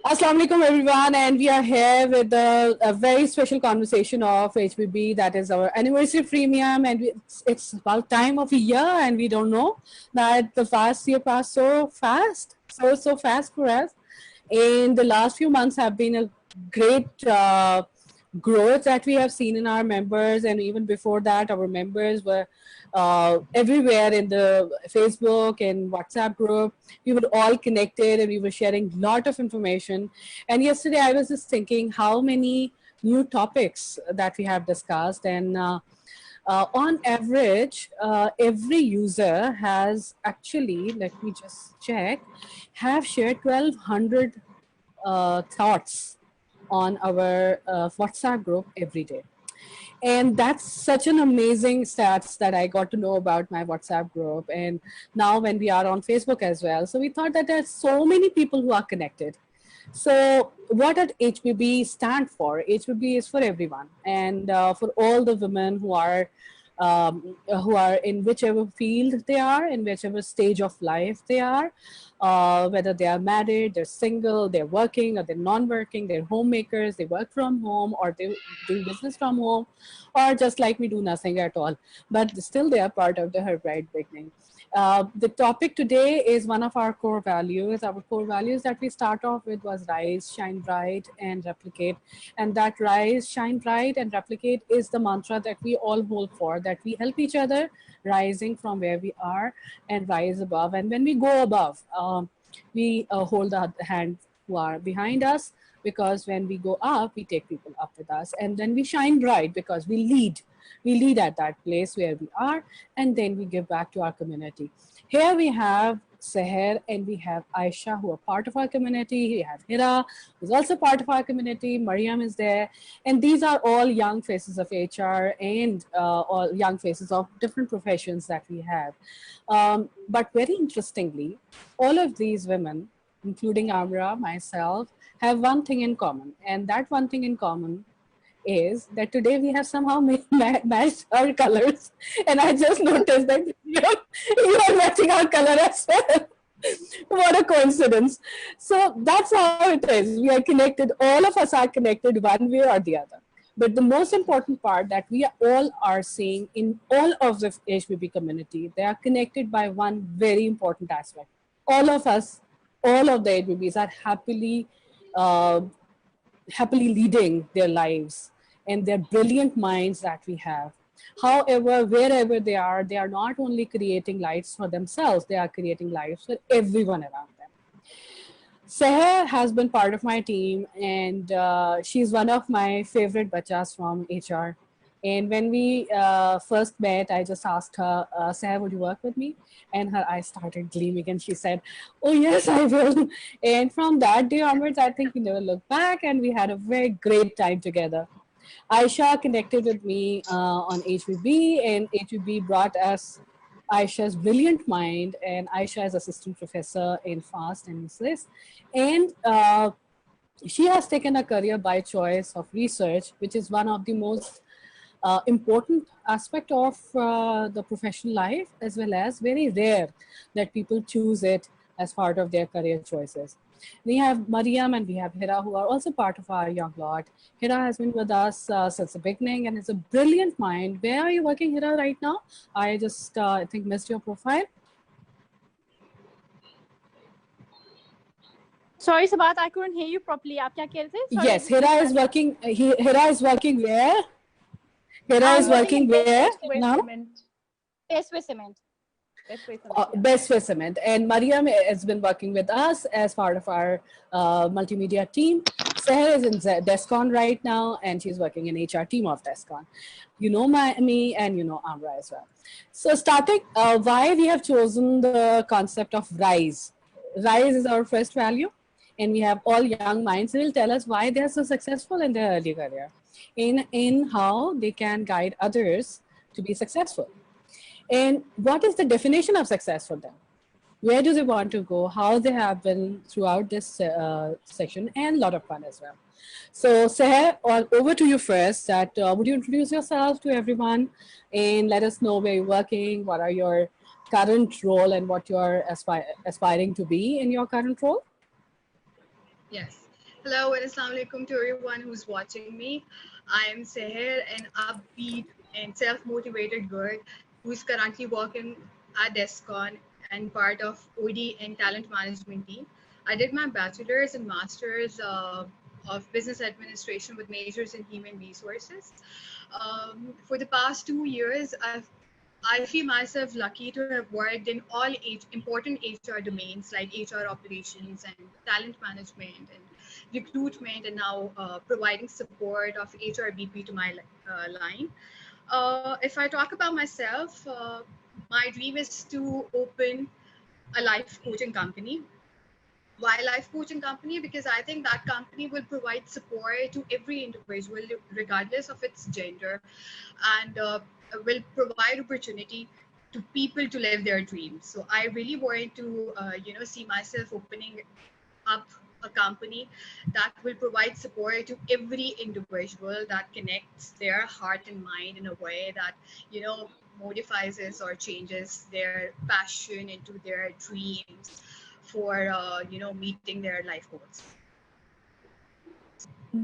Assalamu alaikum everyone, and we are here with a very special conversation of HBB. That is our anniversary premium, and it's about time of a year, and we don't know that the past year passed so fast, so fast for us. And the last few months have been a great growth that we have seen in our members, and even before that our members were everywhere in the Facebook and WhatsApp group. We were all connected and we were sharing a lot of information. And yesterday I was just thinking how many new topics that we have discussed, and on average, every user has actually, let me just check, have shared 1200 thoughts on our WhatsApp group every day. And that's such an amazing stats that I got to know about my WhatsApp group. And now when we are on Facebook as well. So we thought that there's so many people who are connected. So what did HBB stand for? HBB is for everyone, and for all the women who are in whichever field they are, in whichever stage of life they are, whether they are married, they're single, they're working, or they're non-working, they're homemakers, they work from home, or they do business from home, or just like me, do nothing at all. But still they are part of the Her Bright Beginning. The topic today is one of our core values. Our core values that we start off with was rise, shine bright, and replicate. And that rise, shine bright, and replicate is the mantra that we all hold for, that we help each other rising from where we are and rise above. And when we go above, we hold the hand who are behind us, because when we go up, we take people up with us. And then we shine bright because we lead. We lead at that place where we are, and then we give back to our community. Here we have Seher and we have Aisha, who are part of our community. We have Hira, who's also part of our community. Mariam is there. And these are all young faces of HR and all young faces of different professions that we have. But very interestingly, all of these women, including Amra, myself, have one thing in common. And that one thing in common is that today we have somehow matched our colors. And I just noticed that you are matching our color as well. What a coincidence. So that's how it is. We are connected. All of us are connected one way or the other. But the most important part that we all are seeing in all of the HBB community, they are connected by one very important aspect. All of us, all of the HBBs are happily leading their lives, and their brilliant minds that we have. However, wherever they are not only creating lives for themselves, they are creating lives for everyone around them. Seher has been part of my team, and she's one of my favorite bachas from HR. And when we first met, I just asked her, Seher, would you work with me? And her eyes started gleaming, and she said, oh, yes, I will. And from that day onwards, I think we never looked back, and we had a very great time together. Aisha connected with me on HVB, and HVB brought us Aisha's brilliant mind, and Aisha is assistant professor in FAST and USIS. And she has taken a career by choice of research, which is one of the most important aspect of the professional life, as well as very rare that people choose it as part of their career choices. We have Mariam and we have Hira, who are also part of our young lot. Hira has been with us since the beginning and is a brilliant mind. Where are you working, Hira, right now? I just, I think, missed your profile. Sorry, Sabat, I couldn't hear you properly. आप क्या कह रहे थे? Sorry, yes, Hira is working. Hira is working where? Hira is working where now? Bestway Cement. Bestway Cement. And Mariam has been working with us as part of our multimedia team. Seher is in Descon right now, and she's working in HR team of Descon. You know me, and you know Amra as well. So starting, why we have chosen the concept of RISE. RISE is our first value, and we have all young minds who will tell us why they are so successful in their early career, in how they can guide others to be successful. And what is the definition of success for them? Where do they want to go? How they have been throughout this session, and a lot of fun as well. So Seher, over to you first. That would you introduce yourself to everyone and let us know where you're working, what are your current role, and what you're aspiring to be in your current role? Yes. Hello and assalamu alaikum to everyone who's watching me. I am Seher, an upbeat and self-motivated girl who's currently working at Descon and part of OD and talent management team. I did my bachelor's and master's of business administration with majors in human resources. For the past 2 years, I feel myself lucky to have worked in all important HR domains like HR operations and talent management and recruitment, and now providing support of HRBP to my line. If I talk about myself, my dream is to open a life coaching company. Why life coaching company? Because I think that company will provide support to every individual regardless of its gender, and will provide opportunity to people to live their dreams. So I really want to see myself opening up a company that will provide support to every individual, that connects their heart and mind in a way that modifies or changes their passion into their dreams for meeting their life goals.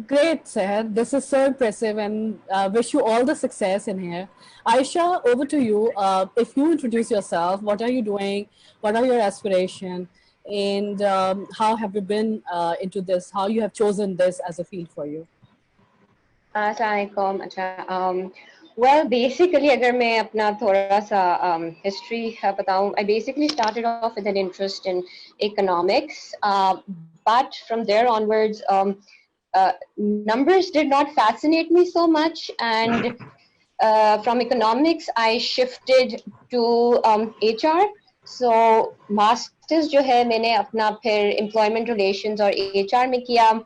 Great, Seher. This is so impressive, and wish you all the success in here. Aisha, over to you. If you introduce yourself, what are you doing? What are your aspirations? And how have you been into this? How you have chosen this as a field for you? Assalamualaikum. Well, basically, अगर मैं अपना थोड़ा सा history बताऊं, I basically started off with an interest in economics, but from there onwards, numbers did not fascinate me so much, and from economics, I shifted to HR. So masters जो है मैंने अपना फिर employment relations और HR में किया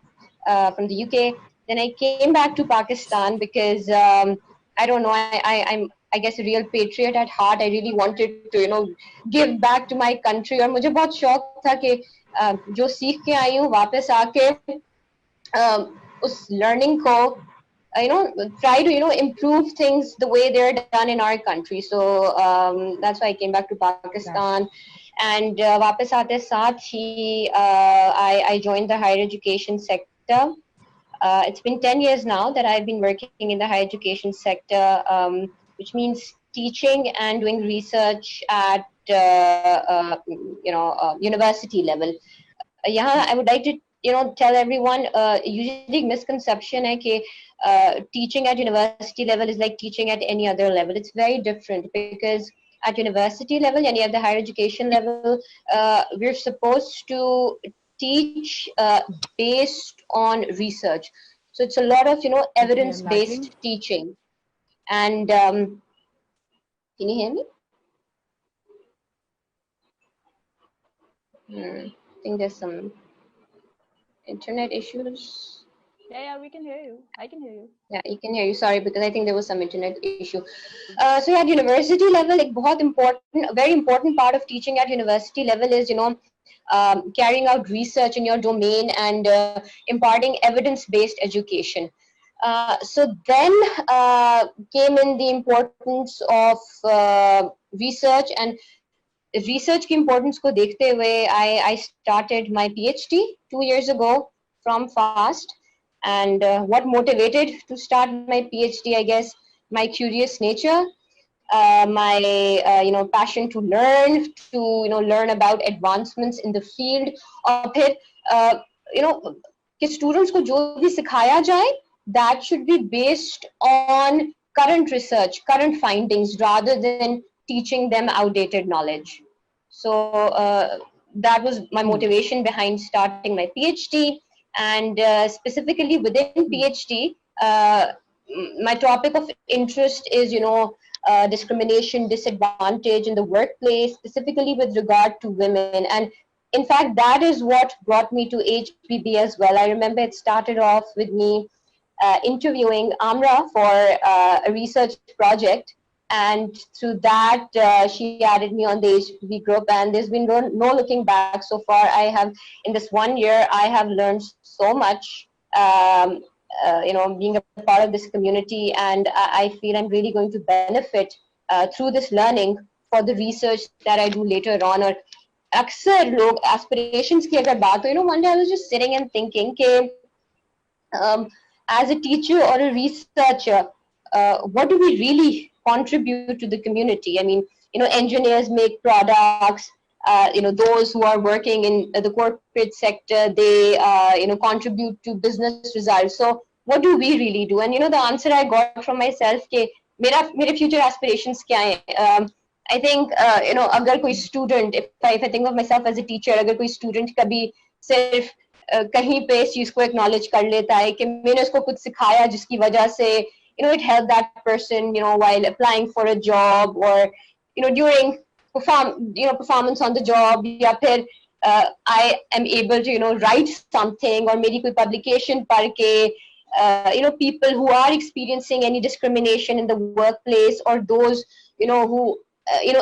from the UK. Then I came back to Pakistan because I don't know, I guess a real patriot at heart. I really wanted to give back to my country, और मुझे बहुत शौक था कि जो सीख के आई हूँ वापस आके उस learning को try to improve things the way they're done in our country. So that's why I came back to Pakistan. And वापस आते साथ ही I joined the higher education sector. It's been 10 years now that I've been working in the higher education sector, which means teaching and doing research at university level. Yeah, I would like to tell everyone, usually misconception hai कि teaching at university level is like teaching at any other level. It's very different, because at university level, yani at the higher education level, we're supposed to teach based on research. So it's a lot of evidence-based teaching. And can you hear me? I think there's some internet issues. Yeah, we can hear you. I can hear you. Yeah, you can hear you. Sorry, because I think there was some internet issue. So at university level, like a very important part of teaching at university level is carrying out research in your domain and imparting evidence-based education. So then came in the importance of research, and research ki importance ko dekhte hue, I started my PhD 2 years ago from FAST. And what motivated to start my PhD, I guess, my curious nature, my passion to learn, learn about advancements in the field. और फिर कि students को जो भी सिखाया जाए, that should be based on current research, current findings, rather than teaching them outdated knowledge. So that was my motivation behind starting my PhD. And specifically within PhD, my topic of interest is, discrimination, disadvantage in the workplace, specifically with regard to women. And in fact, that is what brought me to HBB as well. I remember it started off with me interviewing Amra for a research project. And through that, she added me on the HBB group, and there's been no looking back so far. In this 1 year, I have learned so much, being a part of this community, and I feel I'm really going to benefit through this learning for the research that I do later on. Or अक्सर लोग aspirations की अगर बात हो, one day I was just sitting and thinking कि as a teacher or a researcher, what do we really contribute to the community? I mean, engineers make products. Those who are working in the corporate sector, they contribute to business results. So what do we really do? And the answer I got from myself ke mere future aspirations kya hai? I think अगर कोई student, if I think of myself as a teacher, अगर कोई student कभी सिर्फ कहीं पे इस चीज को acknowledge कर लेता है कि मैंने उसको कुछ सिखाया जिसकी वजह से it helped that person while applying for a job, or during performance on the job, या फिर I am able to write something, or मेरी कोई publication पढ़ के people who are experiencing any discrimination in the workplace, or those who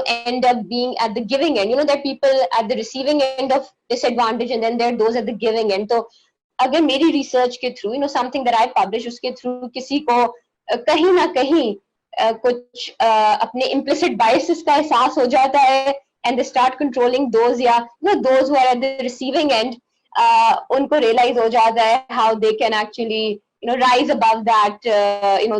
end up being at the giving end. There are people at the receiving end of disadvantage, and then there are those at the giving end. So अगर मेरी research के through something that I publish उसके through किसी को कहीं ना कहीं कुछ अपने implicit biases का एहसास हो जाता है, and they start controlling those, या those who are at the receiving end, उनको realize हो जाता है how they can actually rise above that,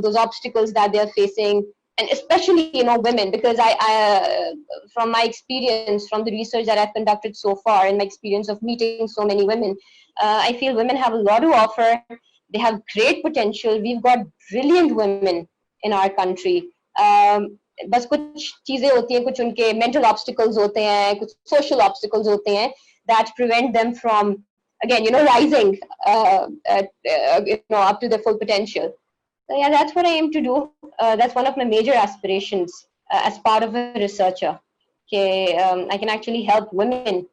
those obstacles that they are facing. And especially women, because I from my experience, from the research that I've conducted so far, and my experience of meeting so many women, I feel women have a lot to offer. They have great potential. We've got brilliant women in our country. बस कुछ चीजें होती हैं, कुछ उनके mental obstacles होते हैं, कुछ social obstacles होते हैं that prevent them from, again, rising up to their full potential. So yeah, that's what I aim to do. That's one of my major aspirations as part of a researcher. Okay, I can actually help women,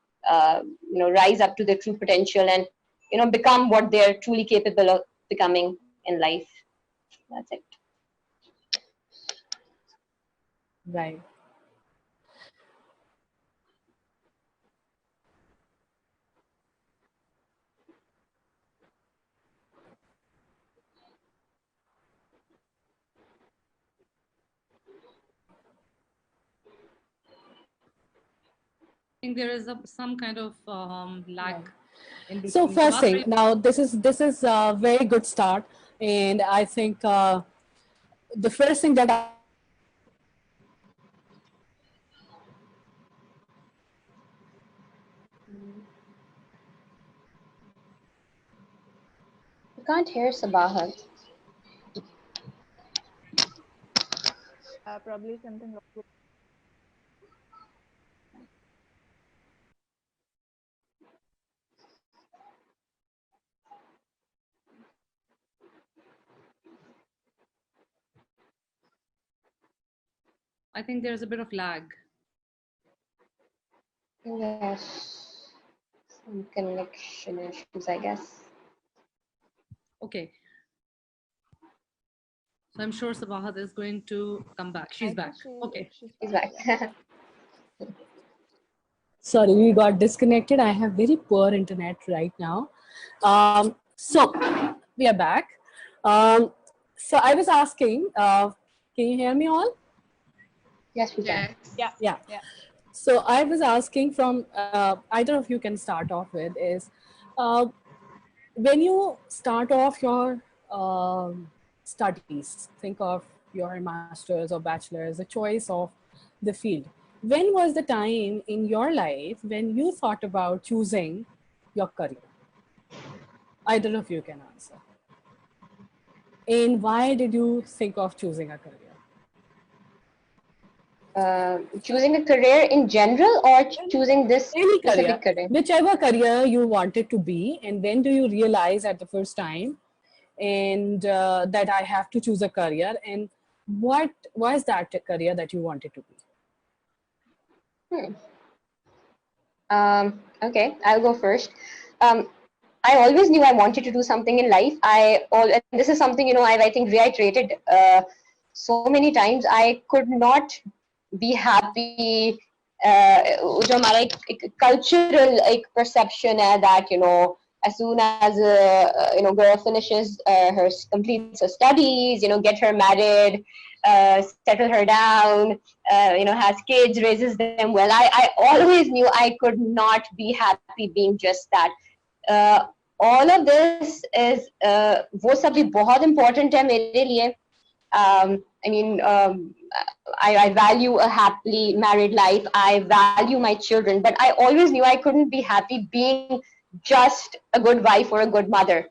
rise up to their true potential and, become what they're truly capable of becoming in life. That's it. Right. I think there is some kind of lag. Right. In So between. first thing, now this is a very good start, and I think the first thing that I can't hear Sabahat. Probably something wrong with I think there's a bit of lag. Yes, some connection issues, I guess. Okay. So I'm sure Sabahat is going to come back. She's back. Okay. He's back. sorry, we got disconnected. I have very poor internet right now. So we are back. So I was asking, can you hear me all? Yes, we can. Yes. Yeah. So I was asking from either of you can start off with is when you start off your studies, think of your master's or bachelor's, the choice of the field. When was the time in your life when you thought about choosing your career? Either of you can answer. And why did you think of choosing a career? Choosing a career in general, or choosing this Any specific career, career? whichever career you wanted to be, and when do you realize at the first time and that I have to choose a career, and what was that career that you wanted to be? Okay, I'll go first. I always knew I wanted to do something in life. And this is something I've, I think, reiterated so many times. I could not be happy. जो हमारा एक cultural perception है that as soon as a girl finishes completes her studies, get her married, settle her down, has kids, raises them well. I always knew I could not be happy being just that. all of this is वो सब भी बहुत important है मेरे लिए. I mean, I value a happily married life. I value my children, but I always knew I couldn't be happy being just a good wife or a good mother.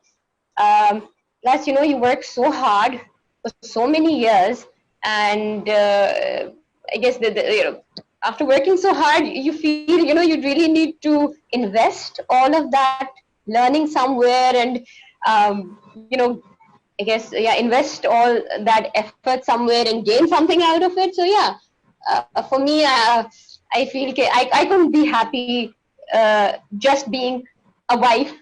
Plus, you know, you work so hard for so many years, and I guess you know, after working so hard, you feel, you know, you really need to invest all of that learning somewhere, and you know, I guess, yeah, invest all that effort somewhere and gain something out of it. So yeah, for me, I feel I couldn't be happy just being a wife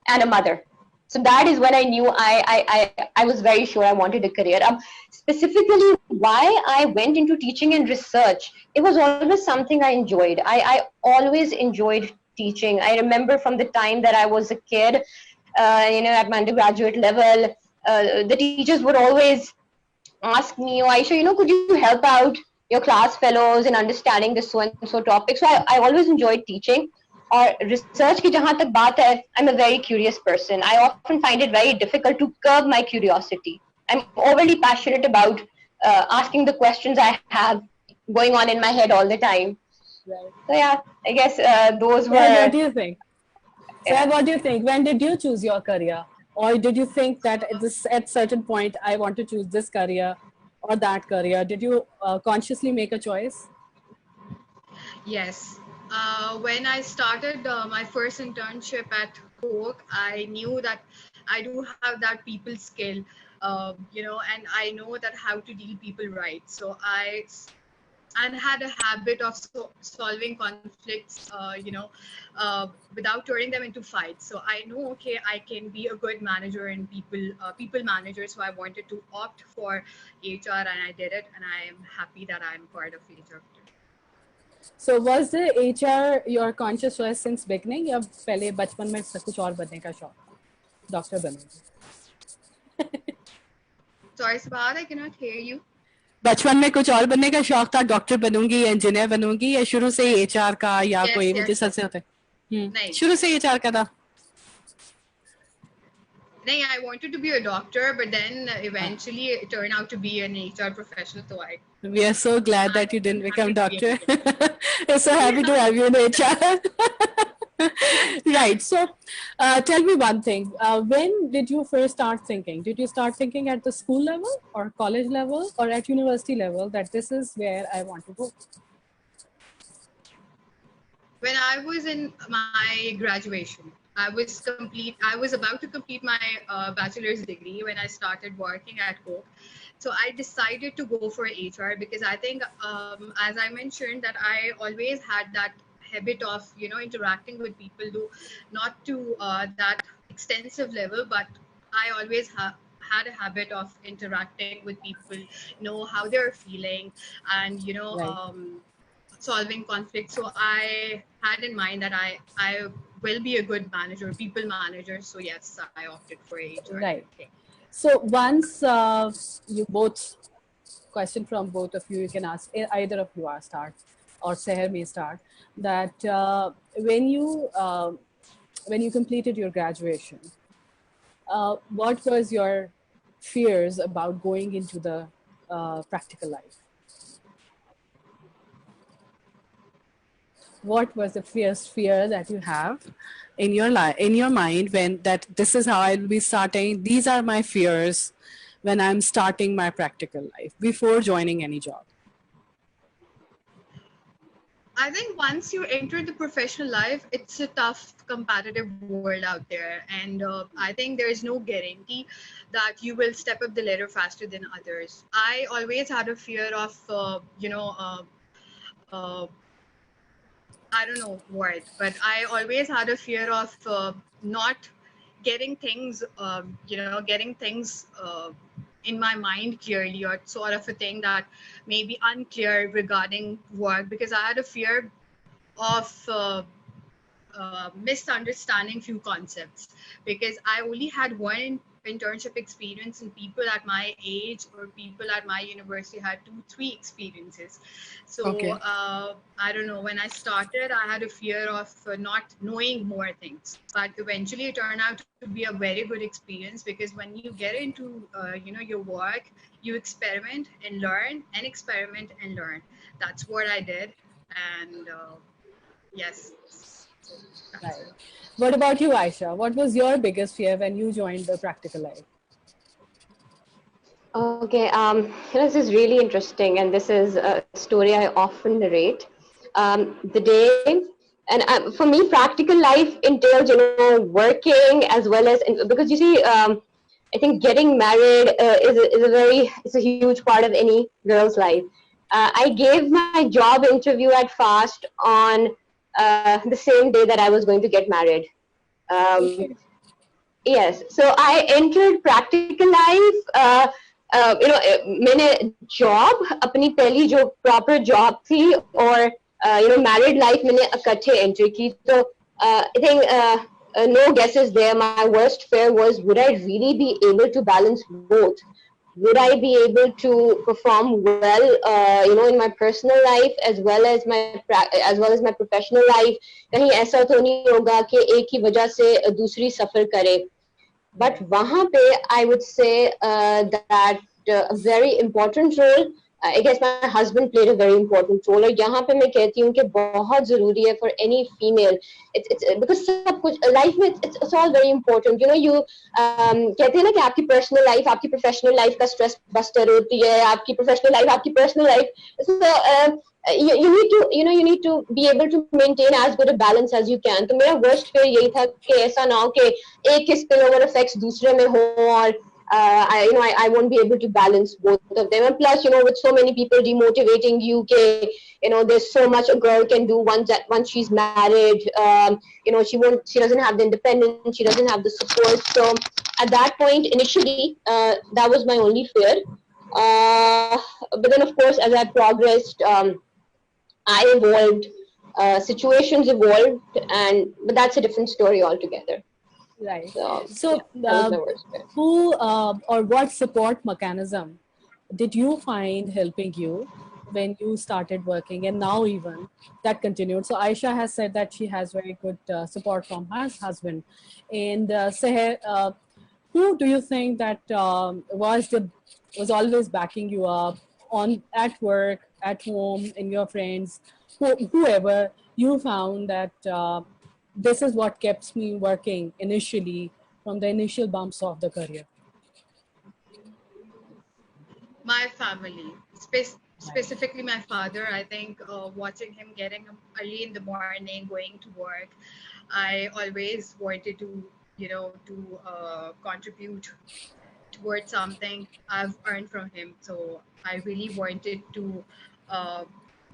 and a mother. So that is when I knew I was very sure I wanted a career. Specifically, why I went into teaching and research, it was always something I enjoyed. I always enjoyed teaching. I remember from the time that I was a kid, you know, at my undergraduate level, the teachers would always ask me, oh, Aisha, you know, could you help out your class fellows in understanding this so and so topic? So I always enjoyed teaching. Or research ki jahan tak baat hai, I'm a very curious person. I often find it very difficult to curb my curiosity. I'm overly passionate about asking the questions I have going on in my head all the time. Right. So yeah, I guess those were. Well, what do you think? Sir, what do you think? When did you choose your career? Or did you think that at certain point, I want to choose this career or that career? Did you consciously make a choice? Yes. When I started my first internship at Coke, I knew that I do have that people skill, you know, and I know that how to deal people right. So I had a habit of solving conflicts, you know, without turning them into fights. So I know, okay, I can be a good manager and people manager. So I wanted to opt for HR, and I did it, and I am happy that I'm part of HR. So was the HR your conscious choice since beginning, या पहले बचपन में कुछ और बनने का शौक था? Doctor बनूंगी. Sorry, Sabad, I cannot hear you. बचपन में कुछ और बनने का शौक था, डॉक्टर बनूंगी, इंजीनियर बनूंगी, या शुरू से ही HR का या Yes, कोई yes, मुझे सबसे होता है? नहीं. शुरू से HR का था. नहीं, I wanted to be a doctor, but then eventually it turned out to be an HR professional. So We are so glad that you didn't become doctor. We're so happy to have you in HR. Right. So tell me one thing. When did you first start thinking? Did you start thinking at the school level or college level or at university level that this is where I want to go? when I was in my graduation, I was about to complete my bachelor's degree when I started working at Coke. So I decided to go for HR because I think, as I mentioned, that I always had that habit of, you know, interacting with people, though not to that extensive level, but I always had a habit of interacting with people, know how they're feeling, and, you know, Right. solving conflicts. So I had in mind that I will be a good manager, people manager. So yes, I opted for HR. Right. So once you both, question from both of you, you can ask, either of you are start, or Seher may start, that when you completed your graduation, what was your fears about going into the practical life? What was the fierce fear that you have in your life, in your mind, when that this is how I'll be starting, these are my fears when I'm starting my practical life before joining any job? I think once you enter the professional life, it's a tough competitive world out there. And I think there is no guarantee that you will step up the ladder faster than others. I always had a fear of, I don't know what, but I always had a fear of not getting things, getting things in my mind clearly, or sort of a thing that may be unclear regarding work, because I had a fear of misunderstanding few concepts, because I only had one internship experience, and people at my age or people at my university had 2-3 experiences. So Okay. I don't know, when I started I had a fear of not knowing more things, but eventually it turned out to be a very good experience, because when you get into your work, you experiment and learn and experiment and learn. That's what I did. And yes, so that's Right. it. What about you, Aisha? What was your biggest fear when you joined the practical life? Okay, this is really interesting, and this is a story I often narrate. The day, and for me, practical life entails, working as well as, because you see, I think getting married is a huge part of any girl's life. I gave my job interview at FAST on the same day that I was going to get married. Um, Okay. Yes, so I entered practical life. मैंने job अपनी पहली जो proper job थी और married life मैंने इकट्ठे entry की. So I think no guesses there. My worst fear was, would I really be able to balance both? Would I be able to perform well, in my personal life as well as my professional life? कहीं ऐसा तो नहीं होगा कि एक ही वजह से दूसरी सफर करे. But wahan pe, I would say that a very important role, I guess my husband played a very important role. और यहाँ पे मैं कहती हूँ कि बहुत ज़रूरी है for any female. It's because सब कुछ life में it's all very important. You कहते हैं ना कि आपकी personal life आपकी professional life का stress buster होती है, आपकी professional life आपकी personal life. So you need to be able to maintain as good a balance as you can. तो मेरा worst fear यही था कि ऐसा ना हो कि एक के spillover effects दूसरे में हो और I won't be able to balance both of them. And plus, with so many people demotivating you, okay, there's so much a girl can do once she's married. She doesn't have the independence, she doesn't have the support. So at that point, initially, that was my only fear. But then, of course, as I progressed, I evolved. Situations evolved, but that's a different story altogether. Right. So So, that was my worst fear. who or what support mechanism did you find helping you when you started working, and now even that continued? So Aisha has said that she has very good support from her husband, and Seher, who do you think that was always backing you up at work, at home, in your friends, whoever you found that this is what kept me working initially from the initial bumps of the career? My family, specifically my father. I think watching him getting up early in the morning, going to work, I always wanted to, contribute towards something I've earned from him. So I really wanted to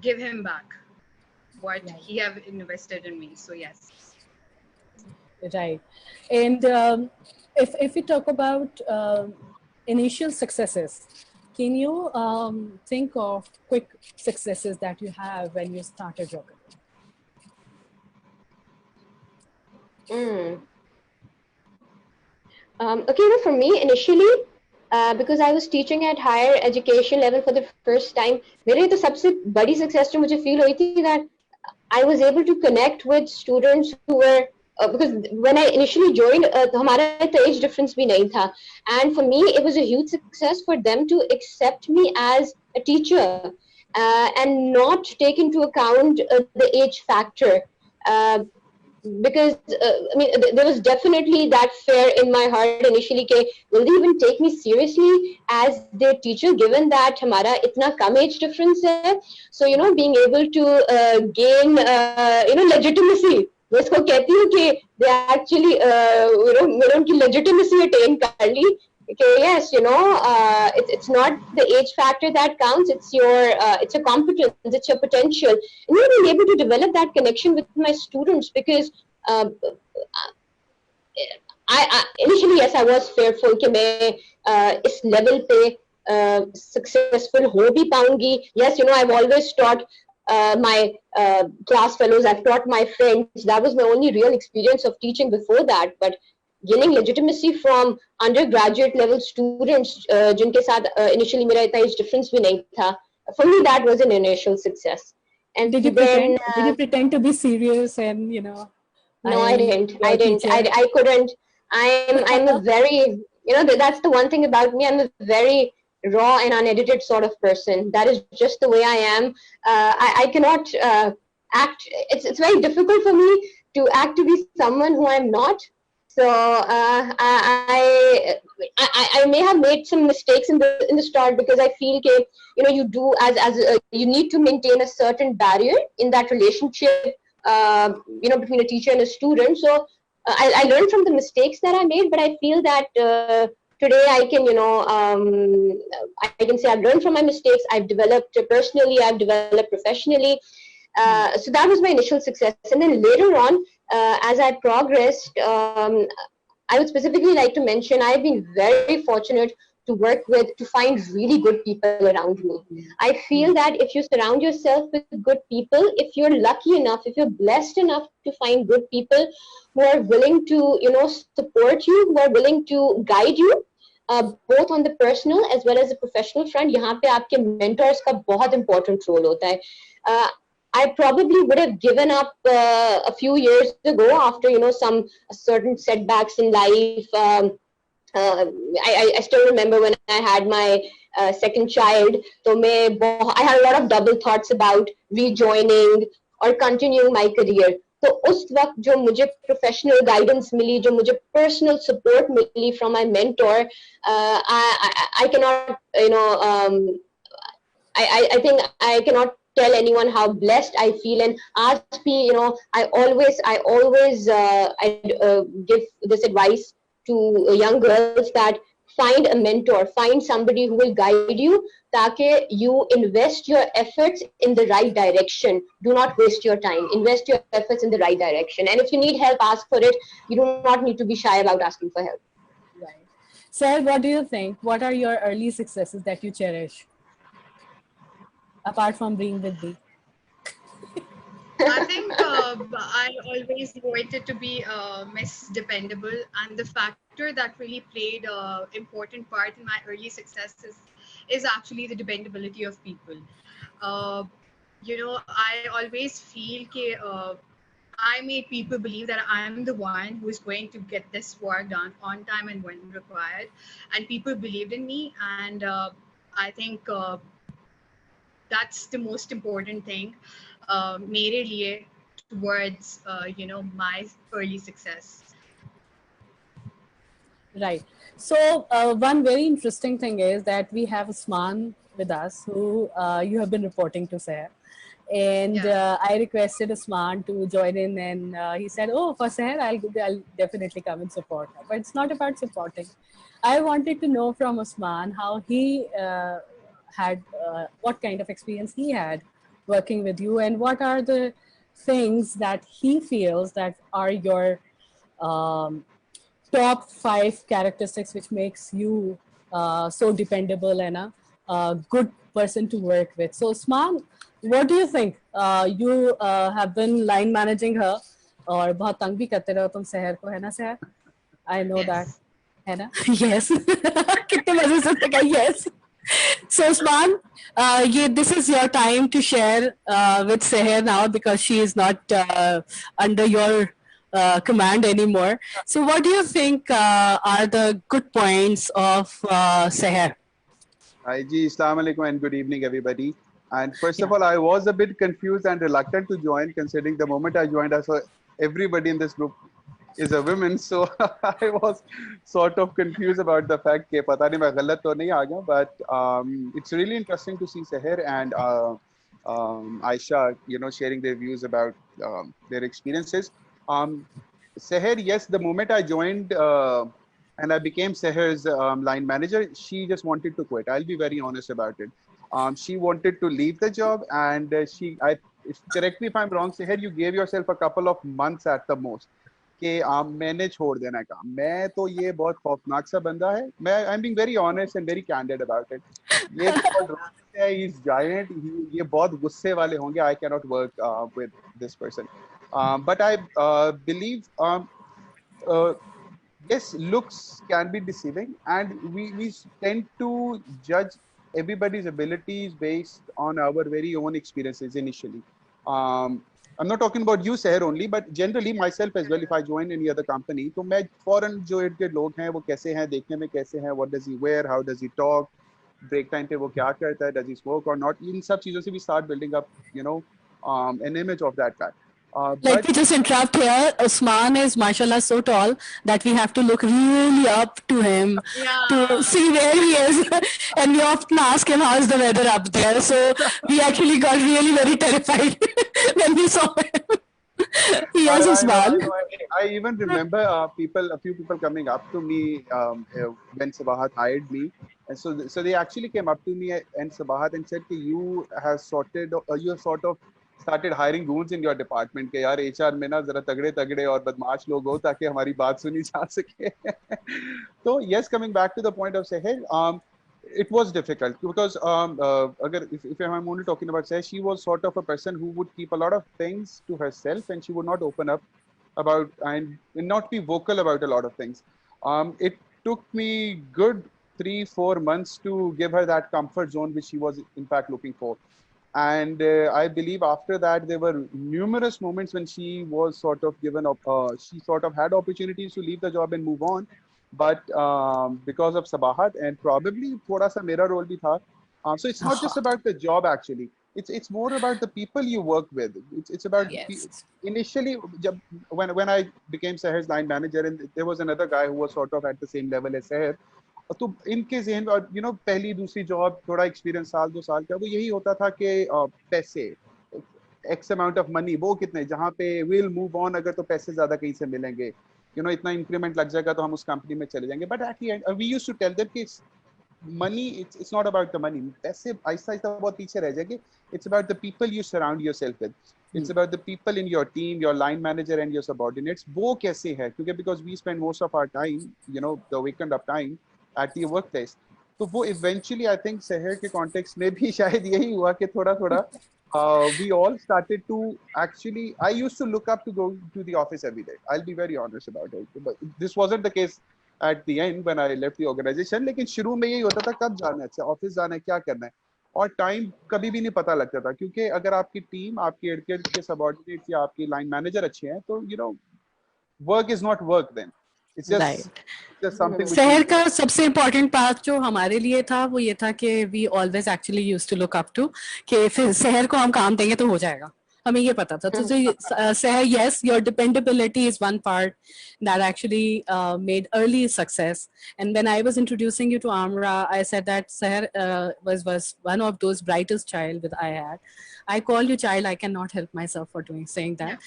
give him back what Right. he have invested in me. So yes. Right. And if we talk about initial successes, can you think of quick successes that you have when you started your career? Okay, for me initially, because I was teaching at higher education level for the first time, मेरे तो सबसे बड़ी success जो मुझे feel हुई थी that I was able to connect with students who were because when I initially joined, हमारा तो age difference भी नहीं था, and for me it was a huge success for them to accept me as a teacher and not take into account the age factor. Because there was definitely that fear in my heart initially कि will they even take me seriously as their teacher given that हमारा इतना कम age difference है. So being able to gain legitimacy, मैं इसको कहती हूँ कि they actually मैंने उनकी legitimacy attain कर ली. Okay, yes, it's not the age factor that counts. It's it's your competence, it's your potential, and being able to develop that connection with my students because I initially, yes, I was fearful कि मैं इस level पे successful हो भी पाऊंगी. Yes, I've always taught my class fellows, I've taught my friends. That was my only real experience of teaching before that, but gaining legitimacy from undergraduate level students जिनके साथ initially मेरा इतना age difference भी नहीं था. For me, that was an initial success. And Did you then pretend? Did you pretend to be serious and no, I didn't. your I didn't. teacher? I couldn't. I'm a very, that's the one thing about me. I'm a very raw and unedited sort of person. That is just the way I am. I cannot act. It's very difficult for me to act to be someone who I'm not. So I may have made some mistakes in the start, because I feel that you do you need to maintain a certain barrier in that relationship between a teacher and a student. So I learned from the mistakes that I made, but I feel that today I can I can say I've learned from my mistakes. I've developed personally, I've developed professionally. So that was my initial success. And then later on, as I progressed, I would specifically like to mention I've been very fortunate to find really good people around me. I feel that if you surround yourself with good people, if you're lucky enough, if you're blessed enough to find good people who are willing to, support you, who are willing to guide you, both on the personal as well as the professional front, यहाँ पे आपके mentors का बहुत important role होता है. I probably would have given up a few years ago after some certain setbacks in life. I still remember when I had my second child. So I had a lot of double thoughts about rejoining or continuing my career. तो उस वक्त जो मुझे professional guidance मिली, जो मुझे personal support milli from my mentor, I cannot, I think I cannot tell anyone how blessed I feel. And as I always give this advice to young girls, that find a mentor, find somebody who will guide you, ताकि you invest your efforts in the right direction. Do not waste your time. Invest your efforts in the right direction. And if you need help, ask for it. You do not need to be shy about asking for help. Right. Sir, what do you think? What are your early successes that you cherish, apart from being with me? I think I always wanted to be Miss Dependable, and the factor that really played an important part in my early successes is actually the dependability of people. I always feel that I made people believe that I'm the one who is going to get this work done on time and when required, and people believed in me, and I think that's the most important thing मेरे लिए towards my early success. Right. So one very interesting thing is that we have Usman with us, who you have been reporting to, Seher. And Yeah. I requested Usman to join in, and he said, "Oh, for Seher, I'll definitely come and support her." But it's not about supporting. I wanted to know from Usman how he had, what kind of experience he had working with you, and what are the things that he feels that are your top 5 characteristics which makes you so dependable and a good person to work with. So Usman, what do you think? You have been line managing her, और बहुत तंग भी करते रहो तुम सहर को, है ना सहर? I know that, Yes. है ना? Yes. कितने मजे से कहा yes. So Usman, this is your time to share with Seher now, because she is not under your command anymore. So what do you think are the good points of Seher? Hi ji, Assalamu alaikum and good evening everybody. And first of all, I was a bit confused and reluctant to join, considering the moment I joined, I saw everybody in this group is a woman, so I was sort of confused about the fact that pata nahi main galat to nahi aa gaya, but it's really interesting to see Seher and Aisha, sharing their views about their experiences. Seher, yes, the moment I joined and I became Seher's line manager, she just wanted to quit. I'll be very honest about it. She wanted to leave the job, and correct me if I'm wrong, Seher, you gave yourself a couple of months at the most. कि मैंने छोड़ देना काम. मैं तो ये बहुत खौफनाक सा बंदा है. I am being very honest and very candid about it. ये बहुत है, ही इज जायंट, ये बहुत गुस्से वाले होंगे. I can not work with this person, but I believe yes, looks can be deceiving, and we tend to judge everybody's abilities based on our very own experiences initially. Um, I'm not talking about you, Seher, only, but generally myself as well. If I join any other company, तो मैं फौरन जो इनके लोग हैं वो कैसे हैं, देखने में कैसे हैं, what does he wear, how does he talk, break time पे वो क्या करता है, does he smoke or not, इन सब चीजों से we start building up, an image of that guy. Let But me just interrupt here. Usman is, mashallah, so tall that we have to look really up to him to see where he is. And we often ask him, how's the weather up there? So we actually got really very terrified when we saw him. Yes, Usman. I even remember a few people coming up to me when Sabahat hired me, and so they actually came up to me and Sabahat and said, "You have sort of started hiring goons in your department. के यार HR में ना जरा तगड़े और बदमाश लोग हो ताकि हमारी बात सुनी जा सके." So yes, coming back to the point of Seher, it was difficult because if I'm only talking about Seher, she was sort of a person who would keep a lot of things to herself and she would not open up about and not be vocal about a lot of things. It took me good 3-4 months to give her that comfort zone which she was in fact looking for. And I believe after that there were numerous moments when she was sort of given up. She sort of had opportunities to leave the job and move on, but because of Sabahat and probably thoda sa mera role bhi tha. So it's not just about the job actually. It's more about the people you work with. It's about initially when I became Seher's line manager, and there was another guy who was sort of at the same level as Seher. तो इनके ज़हन में पहली दूसरी job थोड़ा experience साल 2 साल का वो यही होता था कि पैसे एक्स अमाउंट ऑफ मनी वो कितने जहाँ पे विल मूव ऑन अगर तो पैसे ज़्यादा कहीं से मिलेंगे इतना इंक्रीमेंट लग जाएगा तो हम उस कंपनी में चले जाएंगे but at the end we used to tell them कि money it's not about the money पैसे आहिस्ता आहिस्ता बहुत पीछे रह जाएंगे it's about the people you surround yourself with it's about the people in your team your line manager and your subordinates वो कैसे है क्योंकि because we spend most of our time the weekend of time at the workplace तो वो eventually I think Seher के context में भी शायद यही हुआ कि थोड़ा we all started to actually I used to look up to go to the office every day I'll be very honest about it but this wasn't the case at the end when I left the organization लेकिन शुरू में यही होता था कब जाना है office जाना है क्या करना है और टाइम कभी भी नहीं पता लगता था क्योंकि अगर आपकी टीम आपके इर्द-गिर्द के सबऑर्डिनेट्स या आपकी लाइन मैनेजर अच्छे हैं तो work is not work then it's just something शहर का सबसे इम्पोर्टेंट पार्ट जो हमारे लिए था वो ये था कि we always actually used to look up to कि फिर शहर को हम काम देंगे तो हो जाएगा हमें ये पता था तो Seher, yes, your dependability is one part that actually made early success. And when I was introducing you to Amra, I said that Seher was one of those brightest child that I had. I call you child. I cannot help myself for saying that,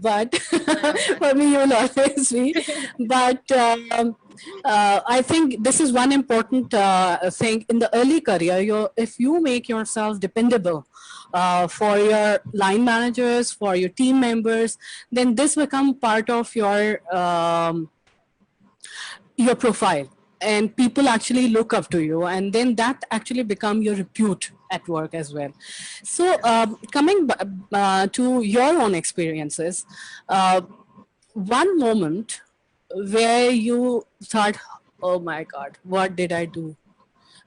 but for me you will always be. But I think this is one important thing in the early career. If you make yourself dependable for your line managers, for your team members, then this become part of your profile, and people actually look up to you, and then that actually become your repute at work as well. So coming to your own experiences, one moment where you thought, oh my God, what did I do?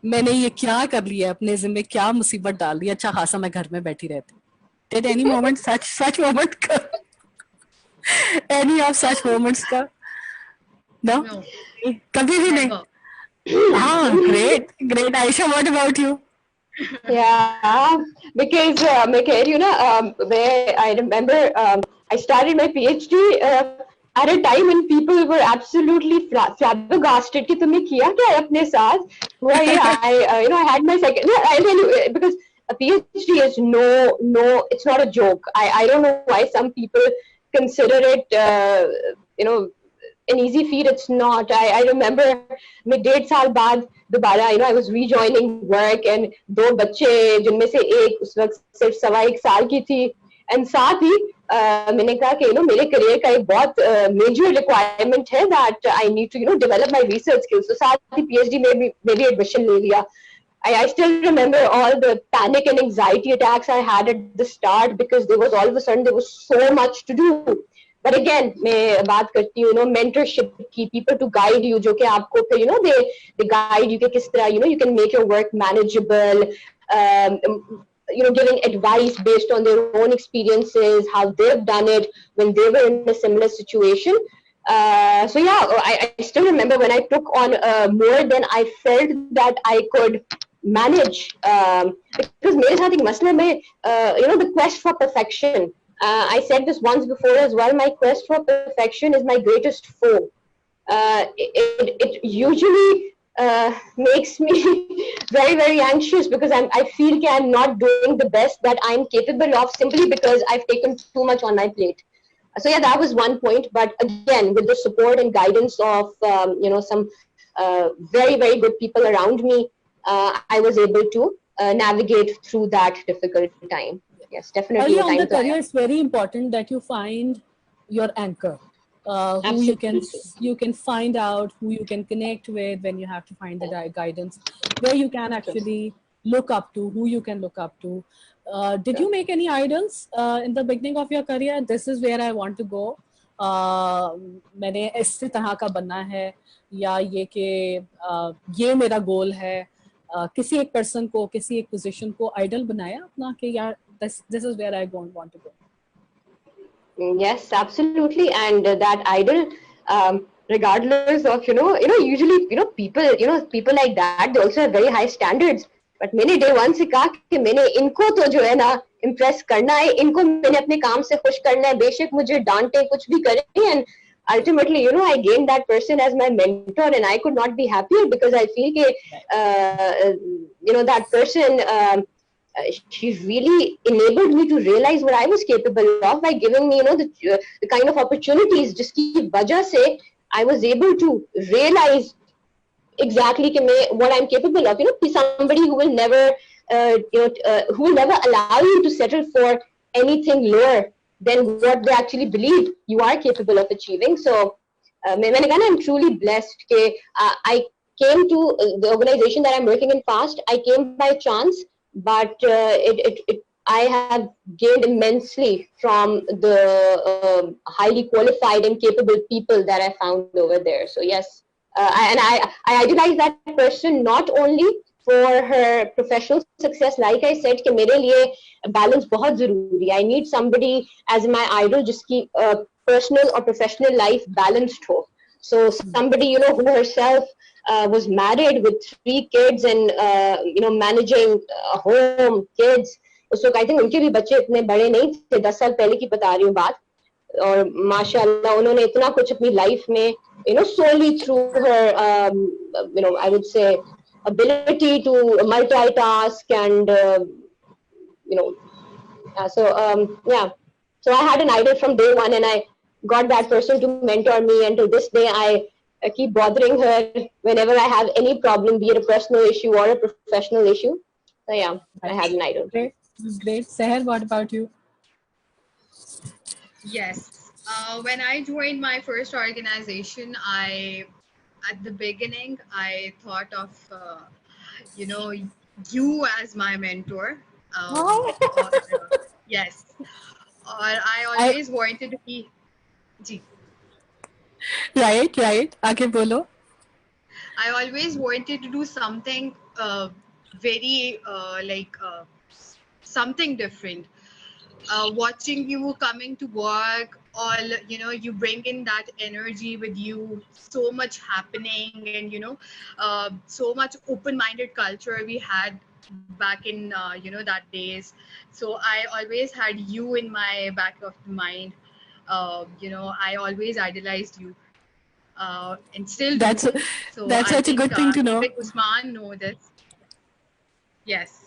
मैंने ये क्या कर लिया अपने ज़िम्मे क्या मुसीबत डाल दी अच्छा खासा मैं घर में बैठी रहती Did any moment such moment any of such moments का No? कभी भी नहीं great Aisha, what about you? Yeah, because where I remember I started my PhD at a time when people were absolutely flabbergasted कि तुमने किया क्या है अपने साथ? I had my second. I'll tell you because a PhD is no, it's not a joke. I don't know why some people consider it an easy feat. It's not. I remember मैं 1.5 साल बाद दोबारा I was rejoining work and 2 बच्चे जिनमें से एक उस वक्त सिर्फ 1.25 साल की थी and साथ ही मैंने कहा कि मेरे करियर का एक बहुत मेजर रिक्वायरमेंट है that I need to develop my research skills. तो साथ ही PhD में भी एडमिशन ले लिया. I still remember all the panic and anxiety attacks I had at the start because there was all of a sudden there was so much to do. but again मैं बात करती हूँ mentorship की, people to guide you, जो कि आपको फिर they guide you कि किस तरह you can make your work manageable, giving advice based on their own experiences, how they've done it when they were in a similar situation. So yeah, I still remember when I took on more than I felt that I could manage, because मेरे साथ एक मसला में the quest for perfection. I said this once before as well. My quest for perfection is my greatest foe. It usually makes me very, very anxious because I feel that I'm not doing the best that I'm capable of simply because I've taken too much on my plate. So yeah, that was one point. But again, with the support and guidance of some very, very good people around me, I was able to navigate through that difficult time. Yes, definitely. Early on the career, it's very important that you find your anchor, who you can find out, who you can connect with when you have to find the guidance, where you can actually look up to, who you can look up to. Did you make any idols in the beginning of your career? This is where I want to go. मैंने इस तरह का बनना है, या ये कि ये मेरा गोल है. किसी एक पर्सन को, किसी एक पोजीशन को आइडल बनाया अपना कि यार this is where I want to go? Yes, absolutely. And that idol, regardless of usually people like that, they also have very high standards. But मैंने day one से कहा कि मैंने इनको तो जो है ना impress करना है, इनको मैंने अपने काम से खुश करना है, बेशक मुझे डांटे कुछ भी करें. And ultimately, I gained that person as my mentor, and I could not be happier because I feel that that person, she really enabled me to realize what I was capable of by giving me, the kind of opportunities. Jiski wajah se, I was able to realize exactly what I'm capable of. Somebody who will never, who will never allow you to settle for anything lower than what they actually believe you are capable of achieving. So, I'm truly blessed. I came to the organization that I'm working in FAST. I came by chance, but I have gained immensely from the highly qualified and capable people that I found over there. So yes, and I idolize that person not only for her professional success. Like I said, कि मेरे लिए balance बहुत ज़रूरी है. I need somebody as my idol जिसकी personal or professional life balanced हो. So somebody who herself was married with 3 kids and managing a home, kids. उस वक्त I think उनके भी बच्चे इतने बड़े नहीं थे, 10 साल पहले की बता रही हूँ बात. और माशाल्लाह उन्होंने इतना कुछ अपनी life में solely through her I would say ability to multitask and so I had an idol from day one, and I got that person to mentor me, and to this day I keep bothering her whenever I have any problem, be it a personal issue or a professional issue. So yeah, I had an idol. Great. Seher, what about you? Yes. When I joined my first organization, at the beginning, I thought of, you as my mentor. Yes. Or I always wanted to be. Ji. Right. आगे बोलो. I always wanted to do something very something different. Watching you coming to work, all you bring in that energy with you, so much happening, and so much open-minded culture we had back in that days. So I always had you in my back of the mind. I always idolized you, and still that's do. So that's such a good thing to know. Usman know this. Yes.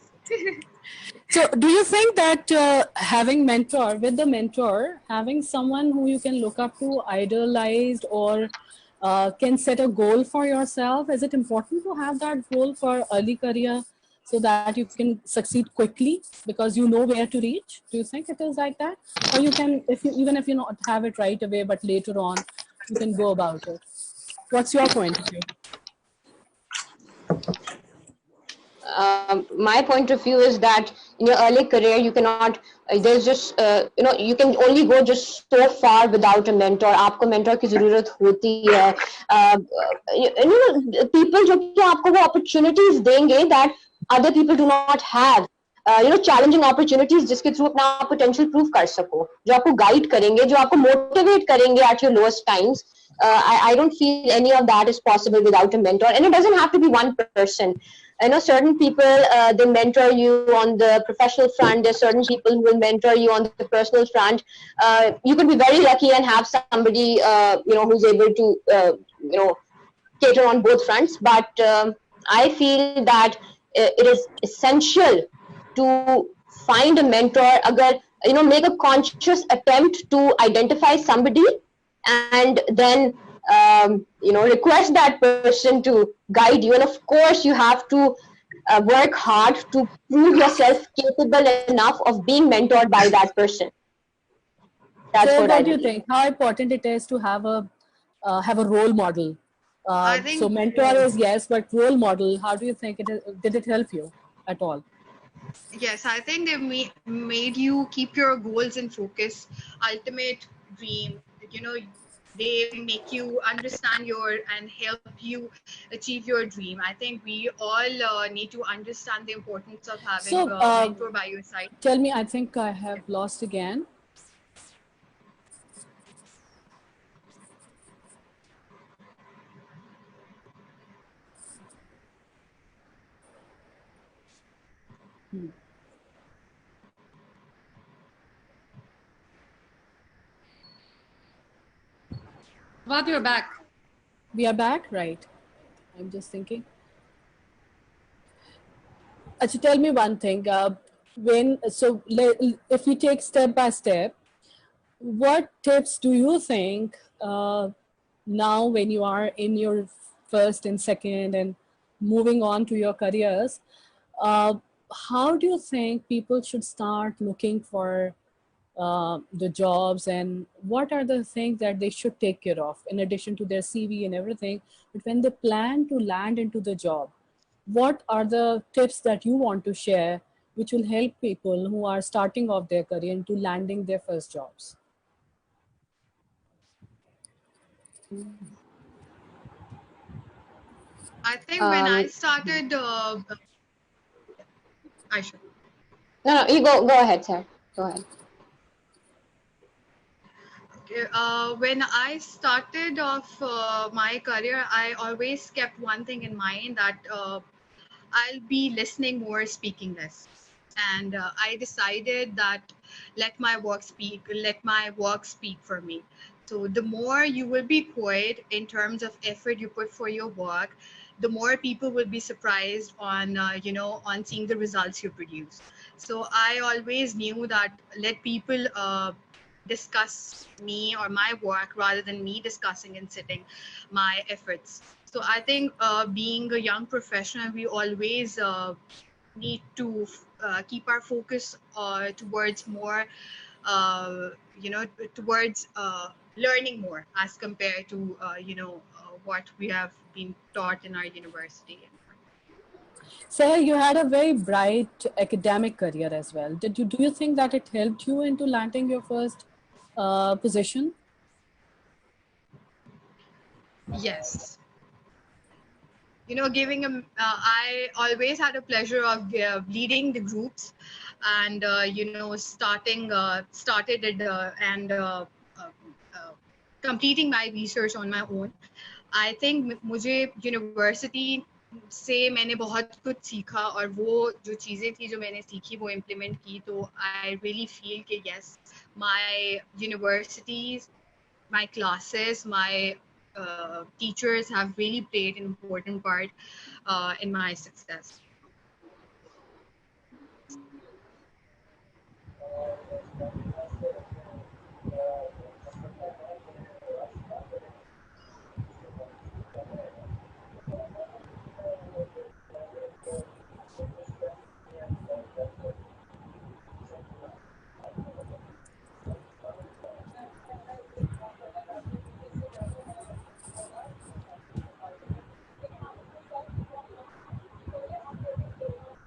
So do you think that having someone who you can look up to, idolized, or can set a goal for yourself, is it important to have that goal for early career so that you can succeed quickly because you know where to reach? Do you think it is like that? Or you can, even if you not have it right away, but later on, you can go about it. What's your point of view? My point of view is that in your early career, you cannot, there's just, you can only go just so far without a mentor. आपको mentor की ज़रूरत होती है. People जो कि आपको वो opportunities देंगे that other people do not have. Challenging opportunities जिसके थ्रू अपना potential prove कर सको, जो आपको guide करेंगे, जो आपको motivate करेंगे at your lowest times. I don't feel any of that is possible without a mentor, and it doesn't have to be one person. I know certain people, they mentor you on the professional front. There's certain people who will mentor you on the personal front. You could be very lucky and have somebody, who's able to, cater on both fronts. But I feel that it is essential to find a mentor. Agar, make a conscious attempt to identify somebody and then request that person to guide you. And of course, you have to work hard to prove yourself capable enough of being mentored by that person. That's So what I what do you believe. think? How important it is to have a role model? I think- So mentor is yes, but role model, how do you think did it help you at all? Yes, I think they made you keep your goals in focus, ultimate dream. They make you understand and help you achieve your dream. I think we all need to understand the importance of having So, a mentor by your side. Tell me, I think I have lost again. What, you're back. We are back, right? I'm just thinking. Actually, tell me one thing. If we take step by step, what tips do you think now when you are in your first and second and moving on to your careers, how do you think people should start looking for the jobs, and what are the things that they should take care of in addition to their CV and everything? But when they plan to land into the job, what are the tips that you want to share which will help people who are starting off their career into landing their first jobs? I think when I started, I should. No, you go ahead, sir. Go ahead. When I started off my career, I always kept one thing in mind, that I'll be listening more, speaking less. And I decided that let my work speak for me. So the more you will be quiet in terms of effort you put for your work, the more people will be surprised on on seeing the results you produce. So I always knew that let people discuss me or my work rather than me discussing and sitting my efforts. So I think being a young professional, we always need to keep our focus towards more, towards learning more as compared to, what we have been taught in our university. Sarah, you had a very bright academic career as well. Do you think that it helped you into landing your first position? Yes. I always had a pleasure of leading the groups, and completing my research on my own. I think मुझे university से मैंने बहुत कुछ सीखा, और वो जो चीज़ें थी जो मैंने सीखी वो implement की, तो I really feel कि yes, my universities, my classes, my teachers have really played an important part in my success.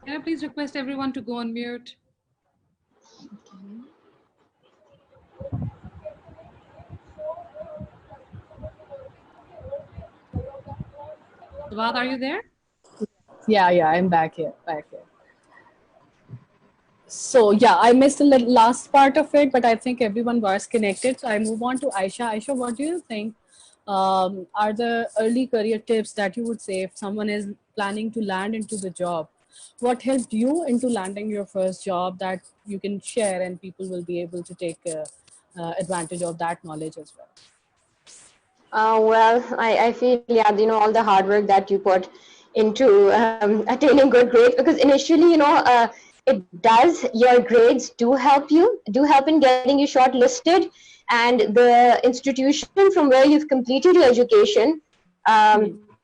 Can I please request everyone to go on mute? Swat, are you there? Yeah, I'm back here. So yeah, I missed the last part of it, but I think everyone was connected. So I move on to Aisha. Aisha, what do you think are the early career tips that you would say if someone is planning to land into the job? What helped you into landing your first job that you can share and people will be able to take advantage of that knowledge as well? Well, I feel, yeah, all the hard work that you put into attaining good grades, because initially, it does, your grades do help in getting you shortlisted, and the institution from where you've completed your education,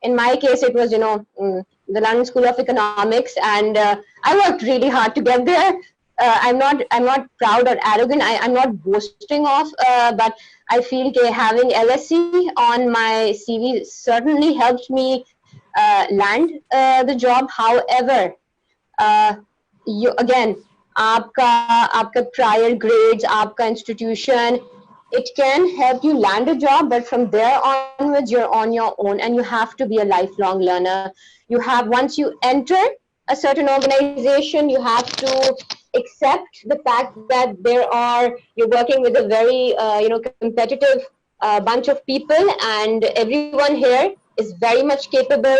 in my case, it was, the London School of Economics, and I worked really hard to get there. I'm not proud or arrogant. I'm not boasting of, but I feel having LSE on my CV certainly helped me land the job. However, you again, आपका prior grades, आपका institution, it can help you land a job, but from there onwards, you're on your own, and you have to be a lifelong learner. Once you enter a certain organization, you have to accept the fact that you're working with a very competitive bunch of people, and everyone here is very much capable.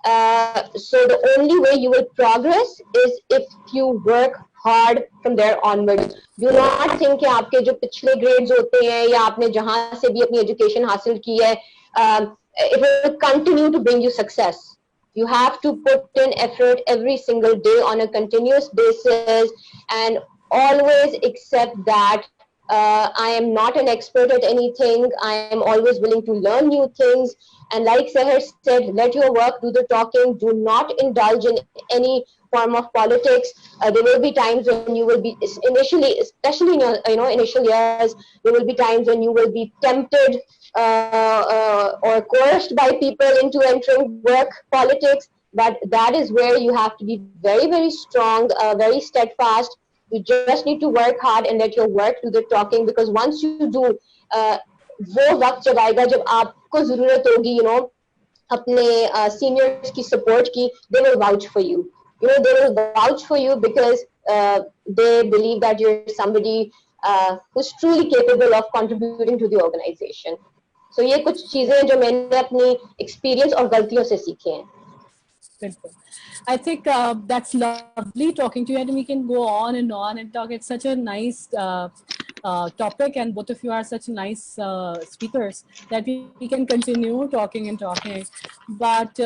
So the only way you will progress is if you work hard from there onwards. Do not think कि आपके जो पिछले grades होते हैं या आपने जहाँ से भी अपनी education हासिल की है, it will continue to bring you success. You have to put in effort every single day on a continuous basis, and always accept that I am not an expert at anything. I am always willing to learn new things. And like Seher said, let your work do the talking. Do not indulge in any form of politics. There will be times when you will be initially, especially in your initial years, there will be times when you will be tempted or coerced by people into entering work politics. But that is where you have to be very, very strong, very steadfast. You just need to work hard and let your work do the talking, because once you do, वो वक्त जब आएगा जब आपको जरूरत होगी, अपने seniors की support की, they will vouch for you. They will vouch for you because they believe that you're somebody who's truly capable of contributing to the organization. So ये कुछ चीजें हैं जो मैंने अपनी experience और गलतियों से सीखे हैं. Bilkul. I think that's lovely talking to you, and we can go on and talk. It's such a nice topic, and both of you are such nice speakers that we can continue talking and talking. But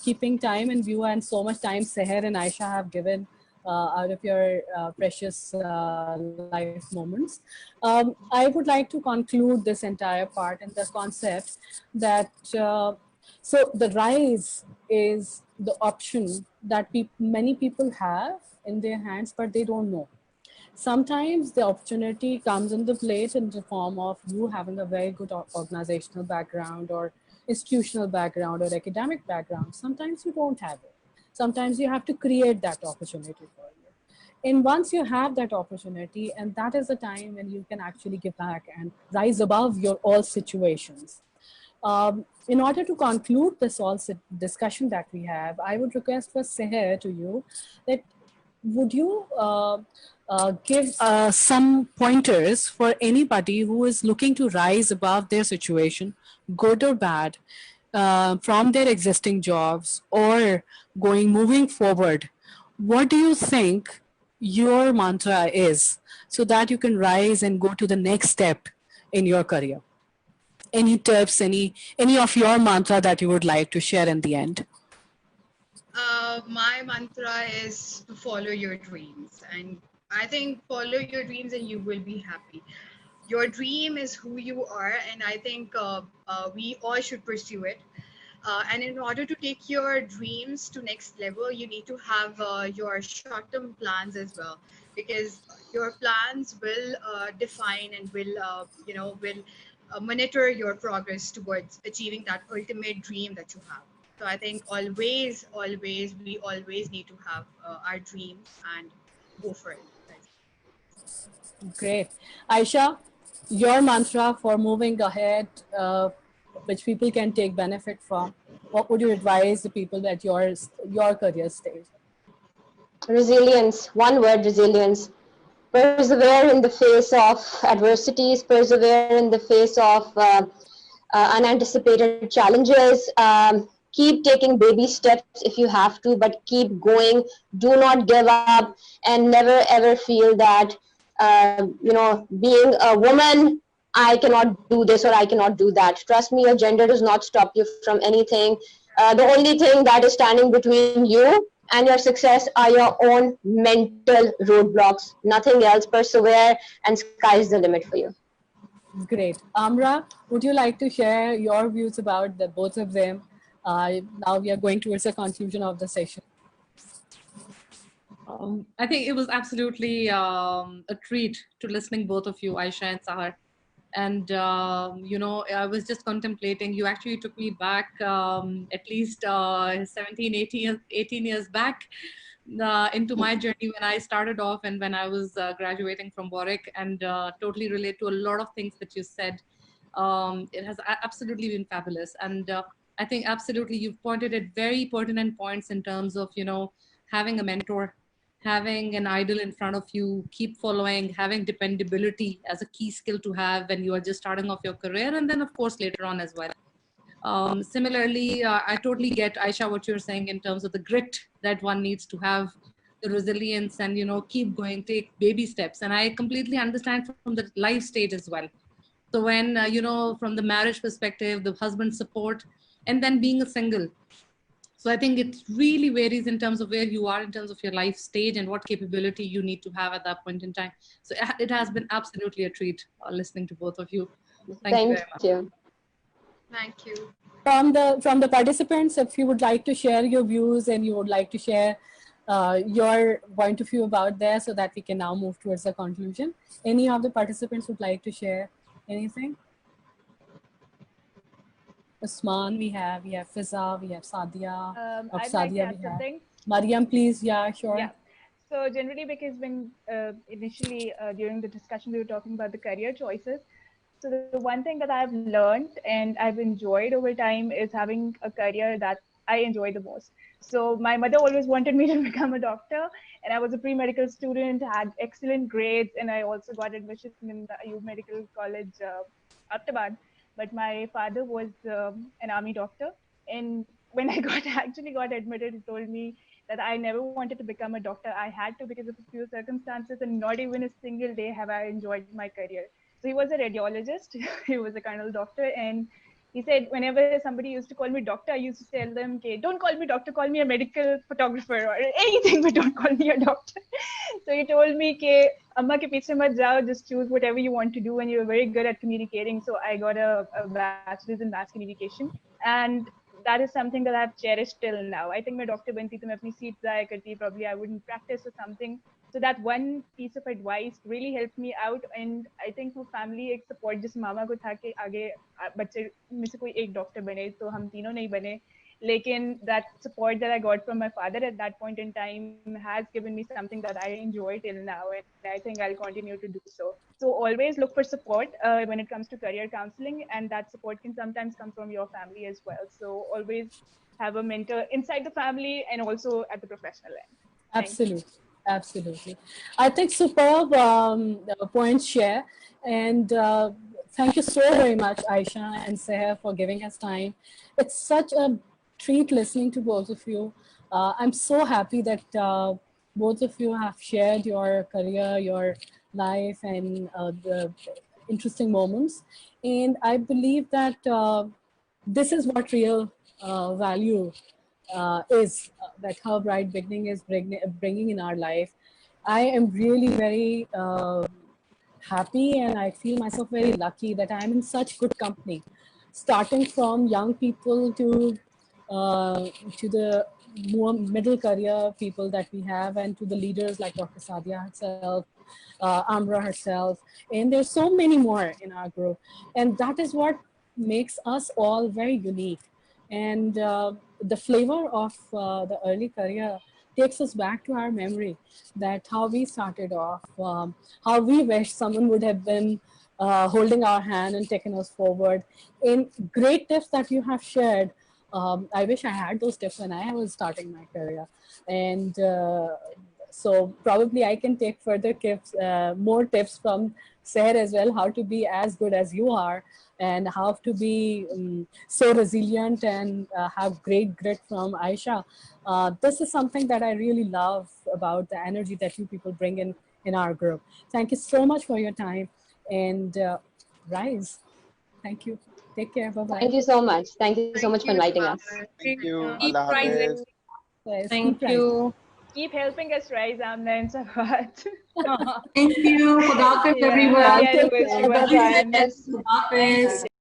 keeping time in view and so much time Seher and Aisha have given out of your precious life moments, I would like to conclude this entire part and the concept that so the rise is the option that many people have in their hands, but they don't know. Sometimes the opportunity comes in the plate in the form of you having a very good organizational background or institutional background or academic background. Sometimes you don't have it. Sometimes you have to create that opportunity for you. And once you have that opportunity, and that is the time when you can actually give back and rise above your all situations. In order to conclude this all discussion that we have, I would request for Seher to you that would you give some pointers for anybody who is looking to rise above their situation, good or bad, from their existing jobs or moving forward? What do you think your mantra is so that you can rise and go to the next step in your career? Any tips, any of your mantra that you would like to share in the end? My mantra is to follow your dreams, and I think follow your dreams and you will be happy. Your dream is who you are, and I think we all should pursue it. And in order to take your dreams to next level, you need to have your short-term plans as well, because your plans will define and will monitor your progress towards achieving that ultimate dream that you have. So I think we always need to have our dreams and go for it. Great. Aisha, your mantra for moving ahead, which people can take benefit from, what would you advise the people at your career stage? Resilience, one word, resilience. Persevere in the face of adversities, persevere in the face of unanticipated challenges. Keep taking baby steps if you have to, but keep going. Do not give up, and never ever feel that being a woman, I cannot do this or I cannot do that. Trust me, your gender does not stop you from anything. The only thing that is standing between you and your success are your own mental roadblocks. Nothing else. Persevere, and sky is the limit for you. Great. Amra, would you like to share your views about the both of them? Now we are going towards the conclusion of the session. I think it was absolutely a treat to listening both of you, Aisha and Sahar. And I was just contemplating. You actually took me back at least 17, 18 years back into my journey when I started off and when I was graduating from Warwick, and totally relate to a lot of things that you said. It has absolutely been fabulous, and I think absolutely you've pointed at very pertinent points in terms of having a mentor, having an idol in front of you, keep following, having dependability as a key skill to have when you are just starting off your career, and then of course later on as well. Similarly, I totally get, Aisha, what you're saying in terms of the grit that one needs to have, the resilience, and keep going, take baby steps. And I completely understand from the life stage as well. So when from the marriage perspective, the husband support, and then being a single. So I think it really varies in terms of where you are in terms of your life stage and what capability you need to have at that point in time. So it has been absolutely a treat listening to both of you. Thank you very much. You. Thank you. From the participants, if you would like to share your views and you would like to share your point of view about there, so that we can now move towards the conclusion. Any of the participants would like to share anything? Usman, we have Fiza, we have Sadia. I'd like to add something. Mariam, please. Yeah, sure. Yeah. So generally, because when initially during the discussion we were talking about the career choices, so the one thing that I've learned and I've enjoyed over time is having a career that I enjoy the most. So my mother always wanted me to become a doctor, and I was a pre-medical student, had excellent grades, and I also got admission in the Ayub Medical College, Ahmedabad. But my father was an army doctor, and when I actually got admitted, he told me that I never wanted to become a doctor. I had to because of a few circumstances, and not even a single day have I enjoyed my career. So he was a radiologist. He was a colonel doctor, and he said whenever somebody used to call me doctor, I used to tell them, okay, don't call me doctor, call me a medical photographer or anything, but don't call me a doctor. So he told me, okay, amma ke piche mat jao, just choose whatever you want to do, and you're very good at communicating. So I got a bachelor's in mass communication, and that is something that I've cherished till now. I think my doctor banti to main apni seat zaya karti, probably I wouldn't practice or something. So that one piece of advice really helped me out, and I think वो family एक support जिस मामा को था कि आगे बच्चे में से कोई एक doctor बने, तो हम तीनों नहीं बने, लेकिन that support that I got from my father at that point in time has given me something that I enjoy till now, and I think I'll continue to do so. So always look for support when it comes to career counseling, and that support can sometimes come from your family as well. So always have a mentor inside the family and also at the professional end. Absolutely. Absolutely. I think superb points share, and thank you so very much, Aisha and Seher, for giving us time. It's such a treat listening to both of you. I'm so happy that both of you have shared your career, your life, and the interesting moments. And I believe that this is what real value is, that Her Bright Beginning is bringing in our life. I am really very happy, and I feel myself very lucky that I'm in such good company, starting from young people to the more middle career people that we have, and to the leaders like Dr. Sadia herself, Amra herself, and there's so many more in our group. And that is what makes us all very unique. And the flavor of the early career takes us back to our memory, that how we started off, how we wish someone would have been holding our hand and taken us forward. In great tips that you have shared, I wish I had those tips when I was starting my career. And so probably I can take further tips, more tips from Seher as well, how to be as good as you are, and how to be so resilient and have great grit from Aisha. This is something that I really love about the energy that you people bring in our group. Thank you so much for your time, and Rise. Thank you. Take care. Bye-bye. Thank you so much. Thank you so much for inviting us. Thank you. Keep Allah rising. Hafiz. Yes, Thank keep rising. you. Keep helping us rise, Amna and Sabat. Thank you. Khuda Hafiz, Yeah. everyone. Yeah, Take it was care. Bye-bye. fun. Khuda Hafiz.